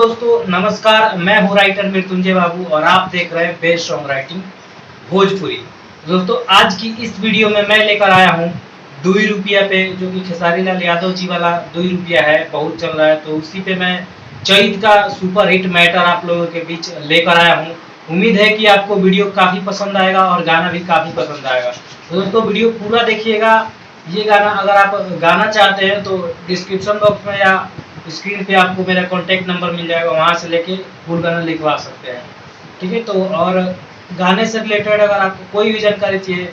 दोस्तों नमस्कार, मैं हूँ राइटर मृत्युंजय बाबू और आप देख रहे हैं बेस्ट सॉन्ग राइटिंग भोजपुरी। दोस्तों आज की इस वीडियो में मैं लेकर आया हूँ 2 रुपया पे, जो कि खेसारी लाल यादव जी वाला 2 रुपया है, बहुत चल रहा है। तो उसी पे मैं चैत का सुपर हिट मैटर आप लोगों के बीच लेकर आया हूँ। उम्मीद है कि आपको वीडियो काफ़ी पसंद आएगा और गाना भी काफ़ी पसंद आएगा। तो दोस्तों वीडियो पूरा देखिएगा। ये गाना अगर आप गाना चाहते हैं तो डिस्क्रिप्शन बॉक्स में या स्क्रीन पे आपको मेरा कॉन्टैक्ट नंबर मिल जाएगा, वहाँ से लेके फुल गाना लिखवा सकते हैं। ठीक है, तो और गाने से रिलेटेड अगर आपको कोई भी जानकारी चाहिए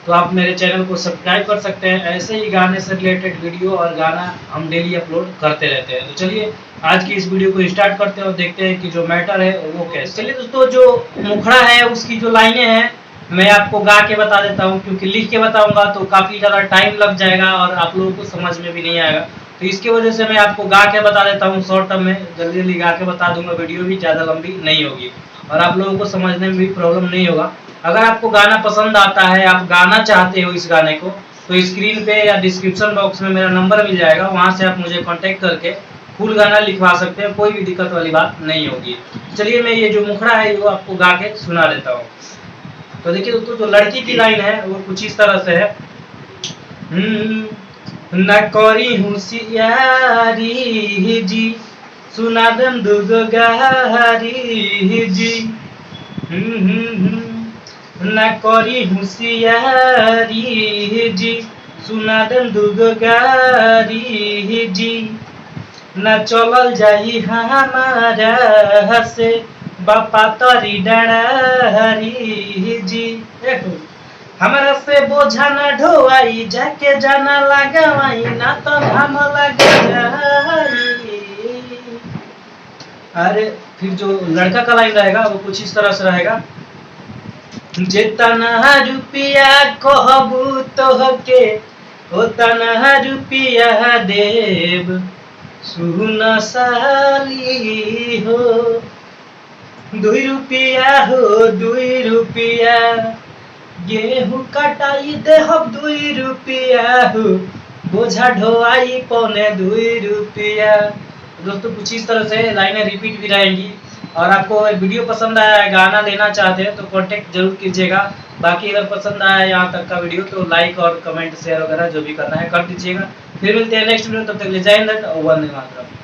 तो आप मेरे चैनल को सब्सक्राइब कर सकते हैं। ऐसे ही गाने से रिलेटेड वीडियो और गाना हम डेली अपलोड करते रहते हैं। तो चलिए आज की इस वीडियो को स्टार्ट करते हैं और देखते हैं कि जो मैटर है वो कैसे। चलिए दोस्तों, जो मुखड़ा है उसकी जो लाइनें हैं मैं आपको गा के बता देता हूँ, क्योंकि लिख के बताऊंगा तो काफ़ी ज़्यादा टाइम लग जाएगा और आप लोगों को समझ में भी नहीं आएगा। तो इसकी वजह से मैं आपको गा के बता देता हूँ शॉर्ट टर्म में, जल्दी जल्दी गा के बता दूंगा, वीडियो भी ज़्यादा लंबी नहीं होगी और आप लोगों को समझने में भी प्रॉब्लम नहीं होगा। अगर आपको गाना पसंद आता है, आप गाना चाहते हो इस गाने को, तो स्क्रीन पे या डिस्क्रिप्शन बॉक्स में मेरा नंबर मिल जाएगा, वहाँ से आप मुझे कॉन्टेक्ट करके फुल गाना लिखवा सकते हैं, कोई भी दिक्कत वाली बात नहीं होगी। चलिए मैं ये जो मुखड़ा है वो आपको गा के सुना देता हूँ। तो देखिए दोस्तों, जो लड़की की लाइन है वो कुछ इस तरह से है। न करी होशियारी जी, सुना दम दुगो गारी जी। न करी होशियारी जी, सुना दम दुगो गारी जी। न चलल जाई हमारा से बापा तरी डरारी जी। हमारा से बोझा न ढोवाई, जाके जाना लगावाई, ना तो हम लगा जाई। अरे फिर जो लड़का का लाइन रहेगा वो कुछ इस तरह से रहेगा। जितना रुपया कहबू तोहके उतना रुपया देव, सुन साली हो 2 रुपया हो 2 रुपया, गेहूं कटाई दे हम 2 रुपया हो, बोझा ढोआई 2.25 रुपया। दोस्तों कुछ इस तरह से लाइनें रिपीट भी रहेंगी। और आपको वीडियो पसंद आया है, गाना लेना चाहते हैं तो कांटेक्ट जरूर कीजिएगा। बाकी अगर पसंद आया यहाँ तक का वीडियो तो लाइक और कमेंट शेयर वगैरह जो भी करना है कर दीजिएगा। फिर मिलते हैं नेक्स्ट वीडियो, तब तक ले जय हिंद और वंदे मातरम।